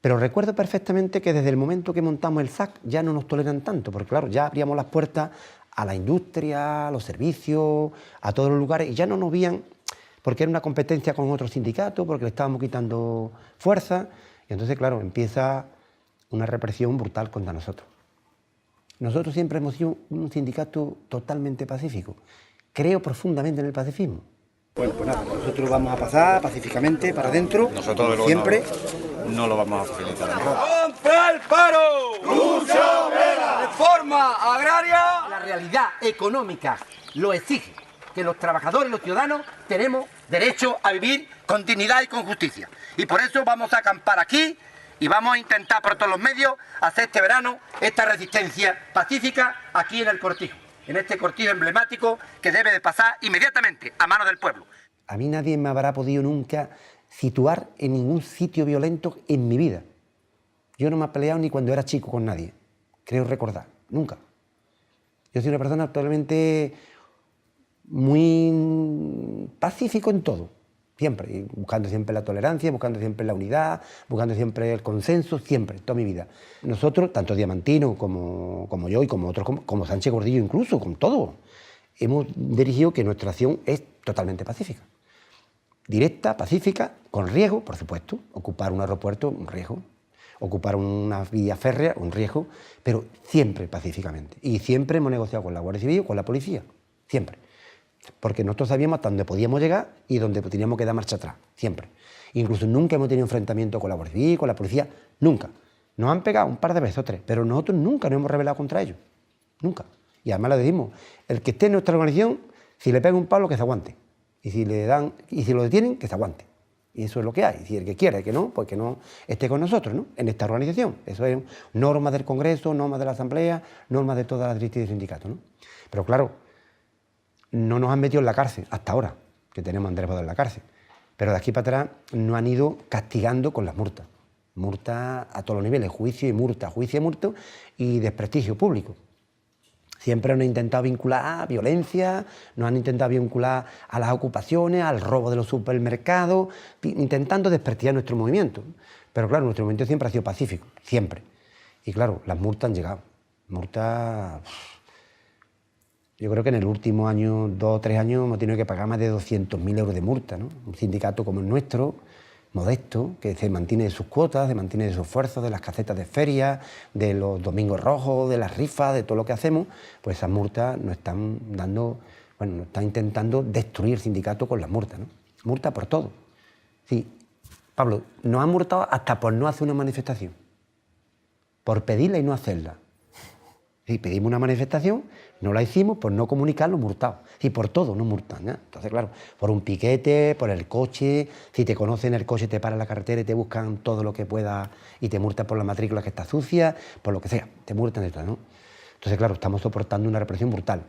Pero recuerdo perfectamente que desde el momento que montamos el SAC ya no nos toleran tanto, porque claro, ya abríamos las puertas a la industria, a los servicios, a todos los lugares, y ya no nos veían, porque era una competencia con otros sindicatos, porque le estábamos quitando fuerza, y entonces, claro, empieza una represión brutal contra nosotros. Nosotros siempre hemos sido un sindicato totalmente pacífico. Creo profundamente en el pacifismo. Bueno, pues nada, nosotros vamos a pasar pacíficamente para adentro,
nosotros
siempre.
No lo vamos a facilitar.
¡Contra el paro! ¡Lucha obrera! ¡Reforma agraria!
La realidad económica lo exige, que los trabajadores y los ciudadanos tenemos derecho a vivir con dignidad y con justicia. Y por eso vamos a acampar aquí y vamos a intentar por todos los medios hacer este verano esta resistencia pacífica aquí en el cortijo, en este cortijo emblemático que debe de pasar inmediatamente a manos del pueblo.
A mí nadie me habrá podido nunca situar en ningún sitio violento en mi vida. Yo no me he peleado ni cuando era chico con nadie, creo recordar, nunca. Yo soy una persona totalmente muy pacífico en todo, siempre, buscando siempre la tolerancia, buscando siempre la unidad, buscando siempre el consenso, siempre, toda mi vida. Nosotros, tanto Diamantino como yo y como otros, como Sánchez Gordillo incluso, con todo, hemos dirigido que nuestra acción es totalmente pacífica. Directa, pacífica, con riesgo, por supuesto. Ocupar un aeropuerto, un riesgo. Ocupar una vía férrea, un riesgo, pero siempre pacíficamente. Y siempre hemos negociado con la Guardia Civil, con la policía, siempre. Porque nosotros sabíamos hasta dónde podíamos llegar y dónde teníamos que dar marcha atrás, siempre. Incluso nunca hemos tenido enfrentamiento con la Guardia Civil, con la policía, nunca. Nos han pegado un par de veces o 3, pero nosotros nunca nos hemos rebelado contra ellos, nunca. Y además le decimos, el que esté en nuestra organización, si le pega un palo, que se aguante. Y si lo detienen, que se aguante. Y eso es lo que hay. Si el que quiere, que no, pues que no esté con nosotros, ¿no? En esta organización. Eso es normas del Congreso, normas de la Asamblea, normas de todas las directrices del sindicato, ¿no? Pero claro, no nos han metido en la cárcel hasta ahora, que tenemos a Andrés Badu en la cárcel. Pero de aquí para atrás nos han ido castigando con las multas. Multas a todos los niveles, juicio y multa y desprestigio público. Siempre nos han intentado vincular a violencia, nos han intentado vincular a las ocupaciones, al robo de los supermercados, intentando desprestigiar nuestro movimiento. Pero claro, nuestro movimiento siempre ha sido pacífico, siempre. Y claro, las multas han llegado. Multas... Yo creo que en el último año, 2 o 3 años, hemos tenido que pagar más de 200.000 euros de multa, ¿no? Un sindicato como el nuestro, modesto, que se mantiene de sus cuotas, se mantiene de sus esfuerzos, de las casetas de feria, de los domingos rojos, de las rifas, de todo lo que hacemos, pues esas multas nos están dando, bueno, nos están intentando destruir el sindicato con las multas, ¿no? Multa por todo. Sí, Pablo, nos han multado hasta por no hacer una manifestación, por pedirla y no hacerla. Si pedimos una manifestación, no la hicimos, por no comunicarlo, multados. Y por todo nos multan, ¿no? Entonces, claro, por un piquete, por el coche, si te conocen el coche, te paran en la carretera y te buscan todo lo que pueda y te multan por la matrícula que está sucia, por lo que sea, te multan de todo, ¿no? Entonces, claro, estamos soportando una represión brutal.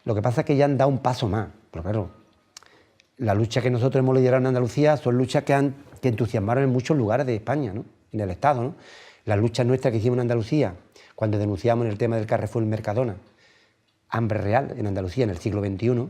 Lo que pasa es que ya han dado un paso más, pero claro, la lucha que nosotros hemos liderado en Andalucía son luchas que entusiasmaron en muchos lugares de España, ¿no? En el Estado, ¿no? Las luchas nuestras que hicimos en Andalucía, cuando denunciamos el tema del Carrefour y Mercadona, hambre real en Andalucía en el siglo XXI,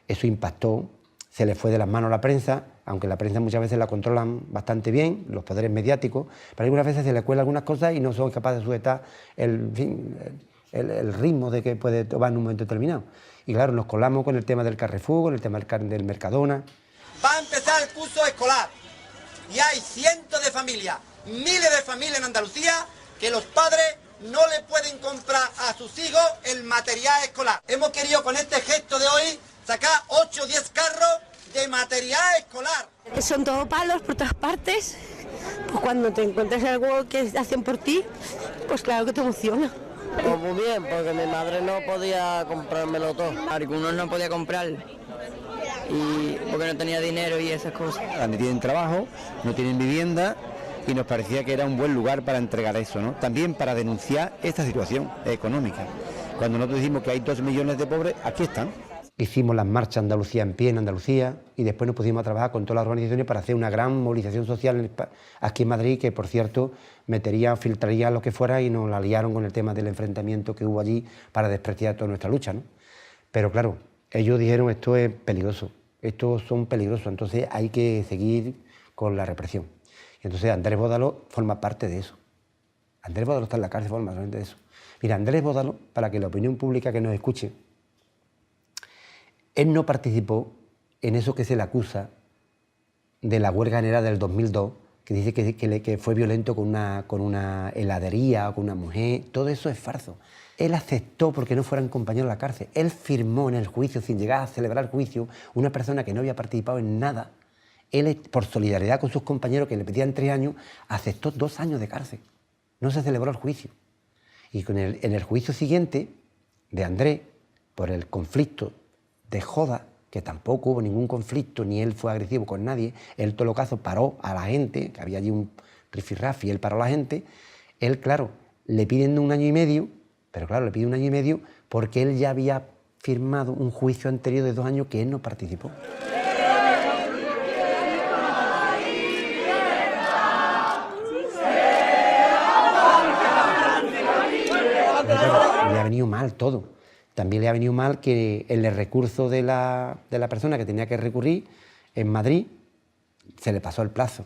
eso impactó, se le fue de las manos a la prensa, aunque la prensa muchas veces la controlan bastante bien, los poderes mediáticos, pero algunas veces se le cuelan algunas cosas y no son capaces de sujetar el ritmo de que puede tomar en un momento determinado. Y claro, nos colamos con el tema del Carrefour, con el tema del Mercadona.
Va a empezar el curso escolar y hay cientos de familias, miles de familias en Andalucía que los padres no le pueden comprar a sus hijos el material escolar. Hemos querido con este gesto de hoy sacar 8 o 10 carros de material escolar.
Son todos palos por todas partes. Pues cuando te encuentras algo que hacen por ti, pues claro que te emociona.
Pues muy bien, porque mi madre no podía comprármelo todo.
Algunos no podía comprar y porque no tenía dinero y esas cosas.
No tienen trabajo, no tienen vivienda y nos parecía que era un buen lugar para entregar eso, ¿no? También para denunciar esta situación económica. Cuando nosotros decimos que hay 2 millones de pobres, aquí están.
Hicimos las marchas Andalucía en pie en Andalucía y después nos pusimos a trabajar con todas las organizaciones para hacer una gran movilización social aquí en Madrid, que por cierto filtraría lo que fuera y nos la liaron con el tema del enfrentamiento que hubo allí para despreciar toda nuestra lucha, ¿no? Pero claro, ellos dijeron esto es peligroso, estos son peligrosos, entonces hay que seguir con la represión. Y entonces Andrés Bódalo forma parte de eso. Andrés Bódalo está en la cárcel, forma parte de eso. Mira, Andrés Bódalo, para que la opinión pública que nos escuche, él no participó en eso que se le acusa de la huelga general del 2002, que dice que fue violento con una heladería o con una mujer. Todo eso es falso. Él aceptó porque no fueran compañeros de la cárcel. Él firmó en el juicio, sin llegar a celebrar el juicio, una persona que no había participado en nada. Él, por solidaridad con sus compañeros que le pedían 3 años, aceptó 2 años de cárcel. No se celebró el juicio. Y en el juicio siguiente de Andrés, por el conflicto de Joda, que tampoco hubo ningún conflicto, ni él fue agresivo con nadie, él en todo caso paró a la gente, que había allí un rifirrafi, él paró a la gente, él, claro, le piden 1 año y medio, pero claro, le pide 1 año y medio porque él ya había firmado un juicio anterior de 2 años que él no participó. Le ha venido mal todo. También le ha venido mal que el recurso de la persona que tenía que recurrir en Madrid se le pasó el plazo.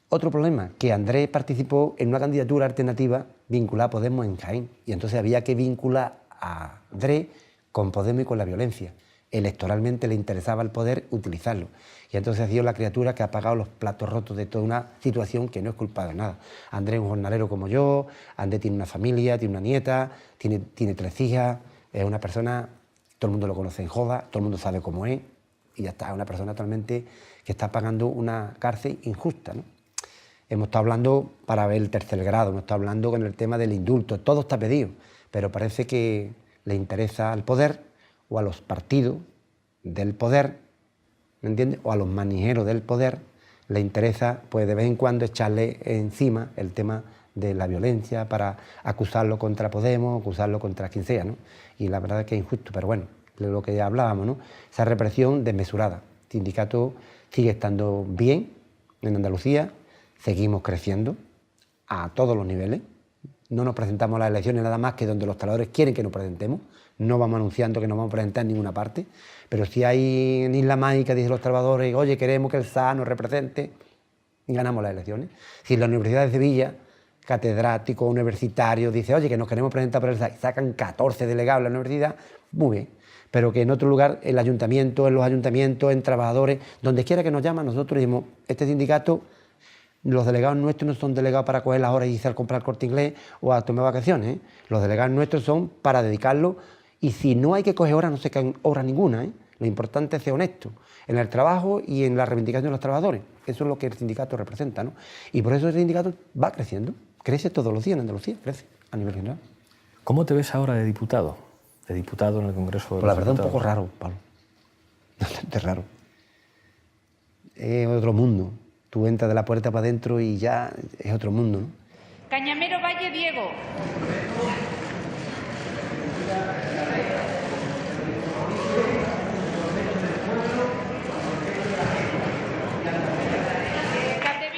Otro problema, que Andrés participó en una candidatura alternativa vinculada a Podemos en Jaén. Y entonces había que vincular a Andrés con Podemos y con la violencia. Electoralmente le interesaba el poder utilizarlo. Y entonces ha sido la criatura que ha pagado los platos rotos de toda una situación que no es culpa de nada. Andrés es un jornalero como yo, Andrés tiene una familia, tiene una nieta, tiene 3 hijas. Es una persona, todo el mundo lo conoce en Joda, todo el mundo sabe cómo es, y ya está, es una persona totalmente que está pagando una cárcel injusta, ¿no? Hemos estado hablando para ver el 3er grado, hemos estado hablando con el tema del indulto, todo está pedido, pero parece que le interesa al poder o a los partidos del poder, ¿me entiendes? O a los manijeros del poder, le interesa pues de vez en cuando echarle encima el tema de la violencia para acusarlo contra Podemos, acusarlo contra quien sea, ¿no? Y la verdad es que es injusto, pero bueno, de lo que ya hablábamos, ¿no? Esa represión desmesurada. El sindicato sigue estando bien en Andalucía, seguimos creciendo a todos los niveles. No nos presentamos a las elecciones nada más que donde los trabajadores quieren que nos presentemos. No vamos anunciando que nos vamos a presentar en ninguna parte, pero si hay en Isla Mágica, dicen los trabajadores, oye, queremos que el SA nos represente, y ganamos las elecciones. Si la Universidad de Sevilla, catedrático universitario, dice, oye, que nos queremos presentar por el SAI, sacan 14 delegados en la universidad, muy bien. Pero que en otro lugar, el ayuntamiento, en los ayuntamientos, en trabajadores, donde quiera que nos llaman, nosotros decimos, este sindicato Los delegados nuestros no son delegados para coger las horas y irse a comprar el Corte Inglés o a tomar vacaciones, ¿eh? Los delegados nuestros son para dedicarlo, y si no hay que coger horas, no se caen horas ninguna, ¿eh? Lo importante es ser honesto en el trabajo y en la reivindicación de los trabajadores. Eso es lo que el sindicato representa, ¿no? Y por eso el sindicato va creciendo, crece todos los días en Andalucía, crece a nivel general.
¿Cómo te ves ahora de diputado? De diputado en el Congreso de
Pues la
los
verdad,
Diputados.
un poco raro, Pablo. Bastante raro. Es otro mundo. Tú entras de la puerta para adentro y ya es otro mundo, ¿no?
Cañamero Valle Diego.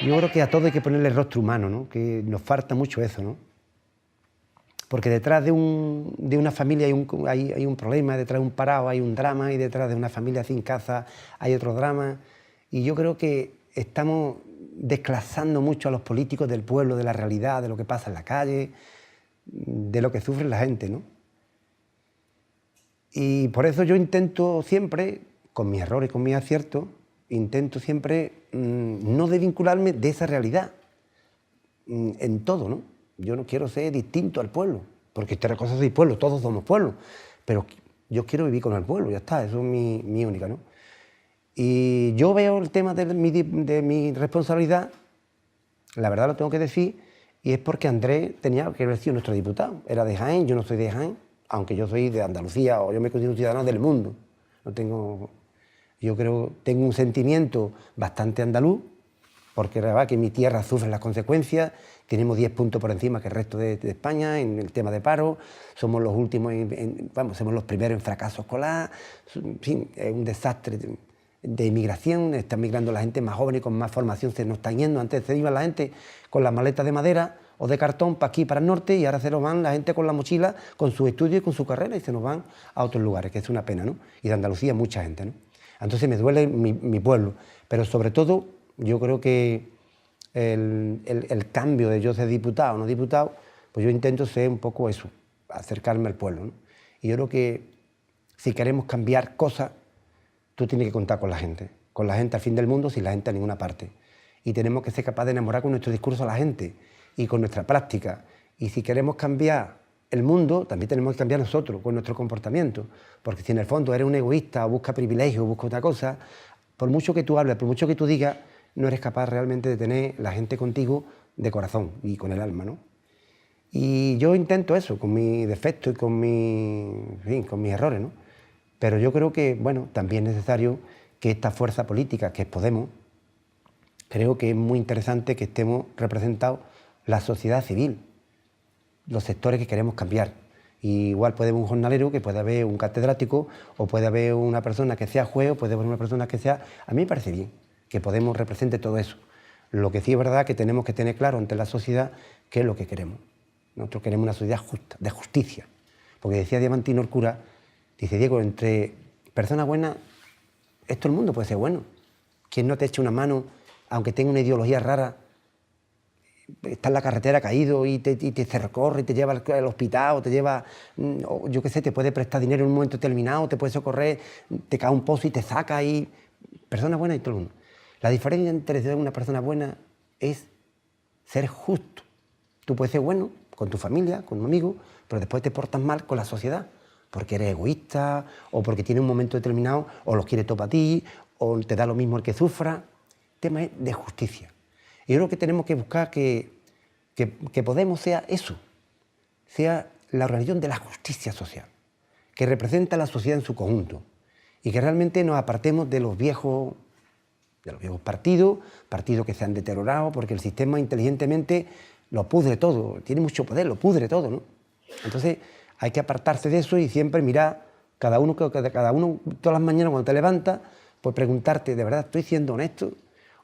Yo creo que a todo hay que ponerle el rostro humano, ¿no? Que nos falta mucho eso, ¿no? Porque detrás de una familia hay un problema, detrás de un parado hay un drama, y detrás de una familia sin casa hay otro drama. Y yo creo que estamos desclasando mucho a los políticos del pueblo, de la realidad, de lo que pasa en la calle, de lo que sufre la gente, ¿no? Y por eso yo intento siempre, con mis errores, con mis aciertos, intento siempre no desvincularme de esa realidad en todo, ¿no? Yo no quiero ser distinto al pueblo, porque esta cosa soy pueblo, todos somos pueblo, pero yo quiero vivir con el pueblo, ya está, eso es mi única, ¿no? Y yo veo el tema de mi responsabilidad, la verdad lo tengo que decir, y es porque Andrés tenía que haber sido nuestro diputado, era de Jaén, yo no soy de Jaén, aunque yo soy de Andalucía, o yo me considero un ciudadano del mundo, yo creo, tengo un sentimiento bastante andaluz, porque la verdad que mi tierra sufre las consecuencias, tenemos 10 puntos por encima que el resto de España en el tema de paro, somos los últimos, somos los primeros en fracaso escolar, en fin, es un desastre de inmigración, está migrando la gente más joven y con más formación, se nos están yendo, antes se iba la gente con las maletas de madera o de cartón para aquí, para el norte, y ahora se nos van la gente con la mochila, con sus estudios y con su carrera, y se nos van a otros lugares, que es una pena, ¿no? Y de Andalucía mucha gente, ¿no? Entonces me duele mi pueblo, pero sobre todo yo creo que el cambio de yo ser diputado o no diputado, pues yo intento ser un poco eso, acercarme al pueblo, ¿no? Y yo creo que si queremos cambiar cosas, tú tienes que contar con la gente al fin del mundo, sin la gente a ninguna parte. Y tenemos que ser capaces de enamorar con nuestro discurso a la gente y con nuestra práctica. Y si queremos cambiar el mundo, también tenemos que cambiar nosotros con nuestro comportamiento, porque si en el fondo eres un egoísta o buscas privilegios o buscas otra cosa, por mucho que tú hables, por mucho que tú digas, no eres capaz realmente de tener la gente contigo de corazón y con el alma, ¿no? Y yo intento eso, con mis defectos y con mis errores, ¿no? Pero yo creo que, bueno, también es necesario que esta fuerza política, que es Podemos, creo que es muy interesante que estemos representados la sociedad civil, los sectores que queremos cambiar. Y igual puede haber un jornalero, que puede haber un catedrático, o puede haber una persona que sea juez, o puede haber una persona que sea... A mí me parece bien que Podemos represente todo eso. Lo que sí es verdad que tenemos que tener claro ante la sociedad qué es lo que queremos. Nosotros queremos una sociedad justa, de justicia. Porque decía Diamantino el cura, dice, Diego, entre personas buenas, todo el mundo puede ser bueno. Quien no te eche una mano, aunque tenga una ideología rara, está en la carretera caído y te recorre y te lleva al hospital, o te lleva, o yo qué sé, te puede prestar dinero en un momento determinado, te puede socorrer, te cae un pozo y te saca, y personas buenas y todo el mundo. La diferencia entre ser una persona buena es ser justo. Tú puedes ser bueno con tu familia, con un amigo, pero después te portas mal con la sociedad, porque eres egoísta, o porque tiene un momento determinado, o los quiere todo para ti, o te da lo mismo el que sufra. El tema es de justicia. Y yo creo que tenemos que buscar que Podemos sea eso, sea la organización de la justicia social, que representa a la sociedad en su conjunto, y que realmente nos apartemos de los viejos partidos que se han deteriorado, porque el sistema inteligentemente lo pudre todo, tiene mucho poder, lo pudre todo, ¿no? Entonces hay que apartarse de eso y siempre mirar cada uno todas las mañanas cuando te levantas, pues preguntarte, ¿de verdad estoy siendo honesto?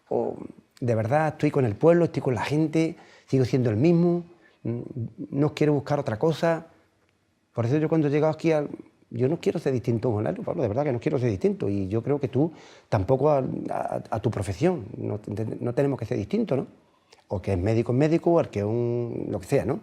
¿O de verdad estoy con el pueblo, estoy con la gente, sigo siendo el mismo? No quiero buscar otra cosa. Por eso yo cuando he llegado aquí, yo no quiero ser distinto a un jornalero, Pablo, de verdad que no quiero ser distinto, y yo creo que tú tampoco a tu profesión, no tenemos que ser distintos, ¿no? O que es médico, o el que es lo que sea, ¿no?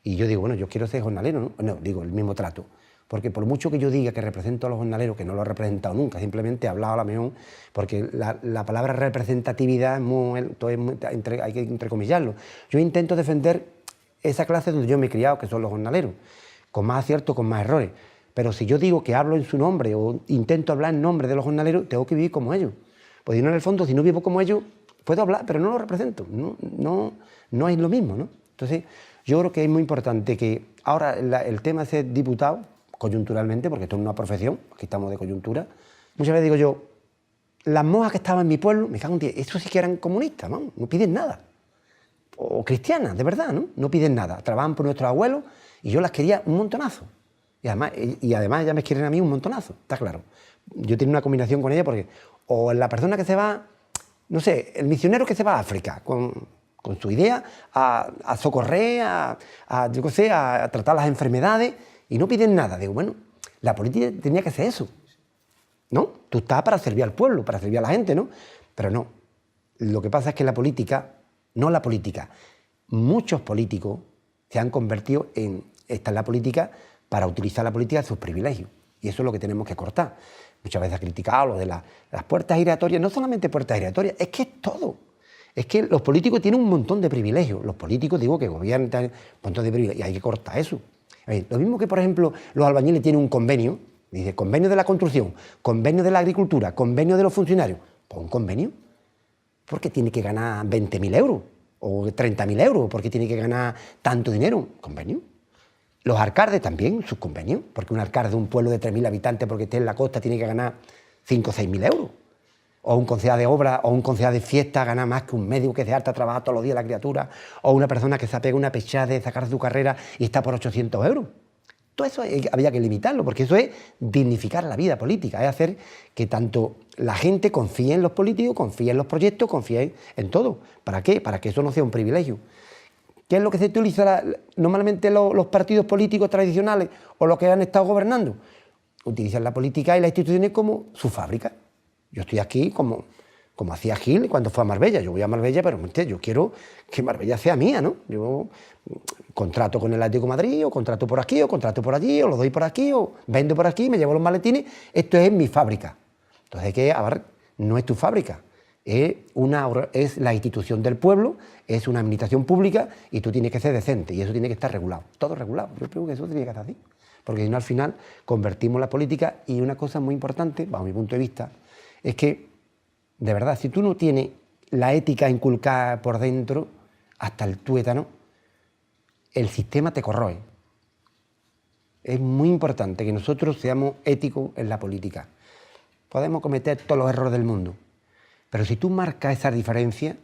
Y yo digo, bueno, yo quiero ser jornalero, ¿no? No, digo, el mismo trato. porque por mucho que yo diga que represento a los jornaleros, que no lo he representado nunca, simplemente he hablado a la mejor, porque la palabra representatividad hay que entrecomillarlo. Yo intento defender esa clase donde yo me he criado, que son los jornaleros, con más aciertos, con más errores. Pero si yo digo que hablo en su nombre o intento hablar en nombre de los jornaleros, tengo que vivir como ellos. Pues yo en el fondo, si no vivo como ellos, puedo hablar, pero no lo represento. No es lo mismo, ¿no? Entonces, yo creo que es muy importante que ahora el tema de ser diputado, coyunturalmente, porque esto es una profesión, aquí estamos de coyuntura, muchas veces digo yo, las monjas que estaban en mi pueblo, me cago en 10, estos sí que eran comunistas, no piden nada. O cristianas, de verdad, ¿no? No piden nada. Trabajan por nuestros abuelos y yo las quería un montonazo. Y además ellas me quieren a mí un montonazo, está claro. Yo tengo una combinación con ella porque o la persona que se va, no sé, el misionero que se va a África con su idea a socorrer, yo qué sé, a tratar las enfermedades y no piden nada. Digo, bueno, la política tenía que ser eso, ¿no? Tú estás para servir al pueblo, para servir a la gente, ¿no? Pero no. Lo que pasa es que muchos políticos se han convertido en esta es la política para utilizar la política a sus privilegios. Y eso es lo que tenemos que cortar. Muchas veces ha criticado lo de las puertas giratorias, no solamente puertas giratorias, es que es todo. Es que los políticos tienen un montón de privilegios. Los políticos, digo, que gobiernan, tienen un montón de privilegios y hay que cortar eso. Lo mismo que, por ejemplo, los albañiles tienen un convenio, dice convenio de la construcción, convenio de la agricultura, convenio de los funcionarios. Pues un convenio, porque tiene que ganar 20.000 euros o 30.000 euros, porque tiene que ganar tanto dinero. Convenio. Los alcaldes también, sus convenios, porque un alcalde de un pueblo de 3.000 habitantes, porque esté en la costa, tiene que ganar 5 o 6.000 euros. O un concejal de obra o un concejal de fiesta gana más que un médico que se harta a trabajar todos los días la criatura, o una persona que se apega una pechada de sacar su carrera y está por 800 euros. Todo eso había que limitarlo, porque eso es dignificar la vida política, es hacer que tanto la gente confíe en los políticos, confíe en los proyectos, confíe en todo. ¿Para qué? Para que eso no sea un privilegio. ¿Qué es lo que se utiliza normalmente los partidos políticos tradicionales o los que han estado gobernando? Utilizan la política y las instituciones como su fábrica. Yo estoy aquí como hacía Gil cuando fue a Marbella. Yo voy a Marbella, pero yo quiero que Marbella sea mía, ¿no? Yo contrato con el Atlético de Madrid, o contrato por aquí, o contrato por allí, o lo doy por aquí, o vendo por aquí, me llevo los maletines. Esto es mi fábrica. Entonces, no es tu fábrica. Es la institución del pueblo, es una administración pública y tú tienes que ser decente y eso tiene que estar regulado, todo regulado. Yo creo que eso tiene que estar así, porque si no al final convertimos la política. Y una cosa muy importante, bajo mi punto de vista, es que, de verdad, si tú no tienes la ética inculcada por dentro, hasta el tuétano, el sistema te corroe. Es muy importante que nosotros seamos éticos en la política. Podemos cometer todos los errores del mundo, pero si tú marcas esa diferencia,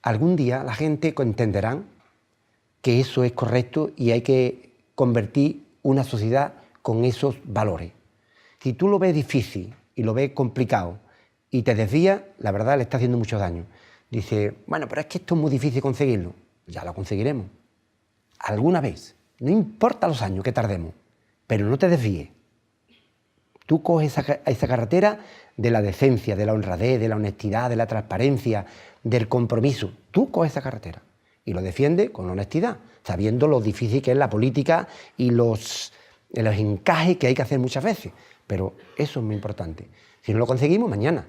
algún día la gente entenderá que eso es correcto y hay que convertir una sociedad con esos valores. Si tú lo ves difícil y lo ves complicado y te desvías, la verdad le está haciendo mucho daño. Dice, bueno, pero es que esto es muy difícil conseguirlo. Ya lo conseguiremos. Alguna vez. No importa los años que tardemos, pero no te desvíes. Tú coges esa carretera de la decencia, de la honradez, de la honestidad, de la transparencia, del compromiso. Tú coges esa carretera y lo defiendes con honestidad, sabiendo lo difícil que es la política y los encajes que hay que hacer muchas veces. Pero eso es muy importante. Si no lo conseguimos, mañana.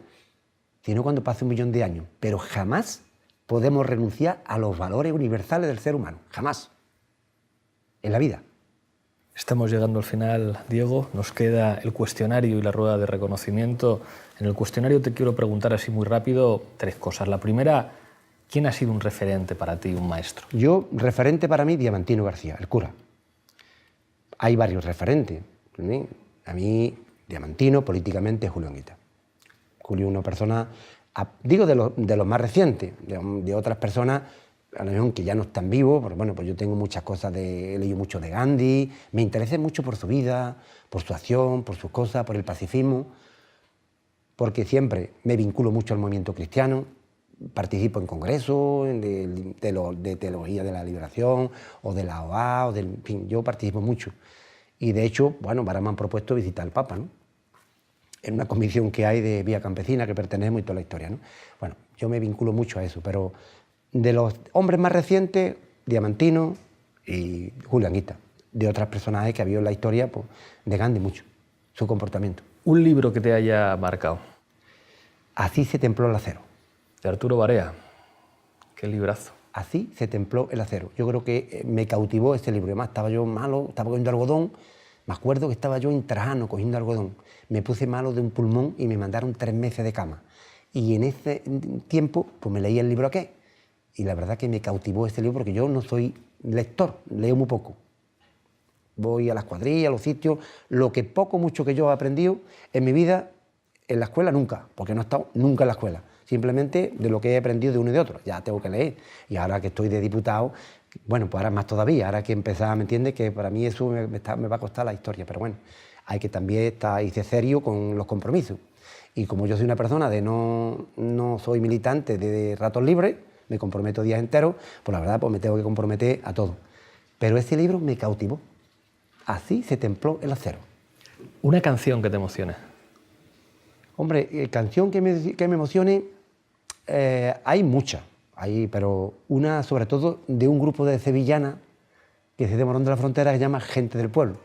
Si no, cuando pase 1.000.000 de años. Pero jamás podemos renunciar a los valores universales del ser humano. Jamás. En la vida.
Estamos llegando al final, Diego. Nos queda el cuestionario y la rueda de reconocimiento. En el cuestionario te quiero preguntar así muy rápido 3 cosas. La primera, ¿quién ha sido un referente para ti, un maestro?
Yo, referente para mí, Diamantino García, el cura. Hay varios referentes. A mí, Diamantino, políticamente, Julio Anguita. Julio es una persona, digo de los más recientes, de otras personas, a lo mejor que ya no están vivos, pero bueno, pues yo tengo muchas cosas, he leído mucho de Gandhi, me interesé mucho por su vida, por su acción, por sus cosas, por el pacifismo, porque siempre me vinculo mucho al movimiento cristiano, participo en congresos de teología de la liberación, o de la OA, en fin, yo participo mucho. Y de hecho, bueno, ahora me han propuesto visitar al Papa, ¿no? En una comisión que hay de Vía Campesina, que pertenecemos y toda la historia, ¿no? Bueno, yo me vinculo mucho a eso, pero de los hombres más recientes, Diamantino y Julio Anguita. de otros personajes que había en la historia, pues, de Gandhi mucho, su comportamiento.
Un libro que te haya marcado.
Así se templó el acero.
De Arturo Barea. Qué librazo.
Así se templó el acero. Yo creo que me cautivó ese libro. Además, estaba yo malo, estaba cogiendo algodón. Me acuerdo que estaba yo en Trajano cogiendo algodón. Me puse malo de un pulmón y me mandaron 3 meses de cama. Y en ese tiempo, pues me leí el libro aquel. Y la verdad que me cautivó ese libro, porque yo no soy lector, leo muy poco. Voy a las cuadrillas, a los sitios. Lo que poco, mucho que yo he aprendido en mi vida, en la escuela nunca, porque no he estado nunca en la escuela. Simplemente de lo que he aprendido de uno y de otro. Ya tengo que leer. Y ahora que estoy de diputado, bueno, pues ahora más todavía. Ahora que empezar, ¿me entiendes? Que para mí eso me va a costar la historia. Pero bueno, hay que también estar y ser serio con los compromisos. Y como yo soy una persona de no soy militante de ratos libres, me comprometo días enteros, pues la verdad pues me tengo que comprometer a todo. Pero ese libro me cautivó. Así se templó el acero.
Una canción que te emocione.
Hombre, canción que me emocione, hay muchas, pero una sobre todo de un grupo de sevillanas que es de Morón de la Frontera, que se llama Gente del Pueblo,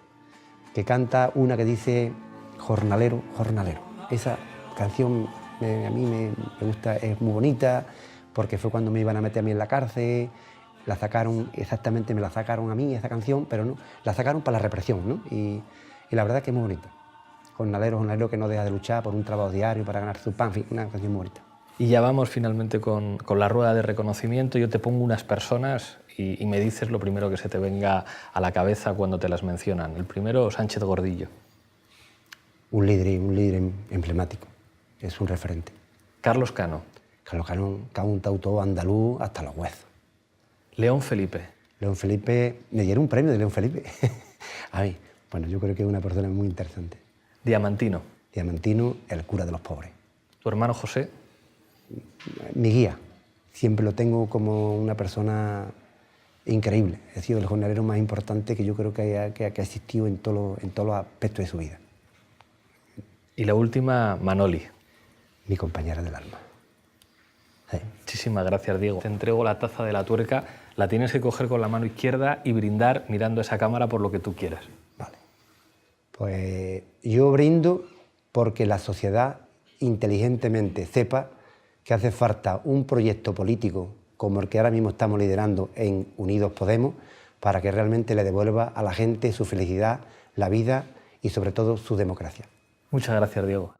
que canta una que dice Jornalero, jornalero. Esa canción a mí me gusta, es muy bonita, porque fue cuando me iban a meter a mí en la cárcel, la sacaron, exactamente me la sacaron a mí esa canción, pero no, la sacaron para la represión, ¿no? Y la verdad es que es muy bonita. Jornalero, jornalero que no deja de luchar por un trabajo diario para ganar su pan, en fin, una canción muy bonita.
Y ya vamos finalmente con la rueda de reconocimiento. Yo te pongo unas personas y me dices lo primero que se te venga a la cabeza cuando te las mencionan. El primero, Sánchez Gordillo.
Un líder emblemático, es un referente.
Carlos Cano.
Carlos Cano, cantautor andaluz hasta los huesos.
León Felipe.
León Felipe, me dieron un premio de León Felipe. A mí, bueno, yo creo que es una persona muy interesante.
Diamantino.
Diamantino, el cura de los pobres.
¿Tu hermano José?
Mi guía. Siempre lo tengo como una persona increíble. Ha sido el jornalero más importante que yo creo que ha existido en todos los aspectos de su vida.
Y la última, Manoli.
Mi compañera del alma. Sí.
Muchísimas gracias, Diego. Te entrego la taza de la tuerca. La tienes que coger con la mano izquierda y brindar mirando esa cámara por lo que tú quieras.
Vale. Pues yo brindo porque la sociedad inteligentemente sepa que hace falta un proyecto político como el que ahora mismo estamos liderando en Unidos Podemos para que realmente le devuelva a la gente su felicidad, la vida y sobre todo su democracia.
Muchas gracias, Diego.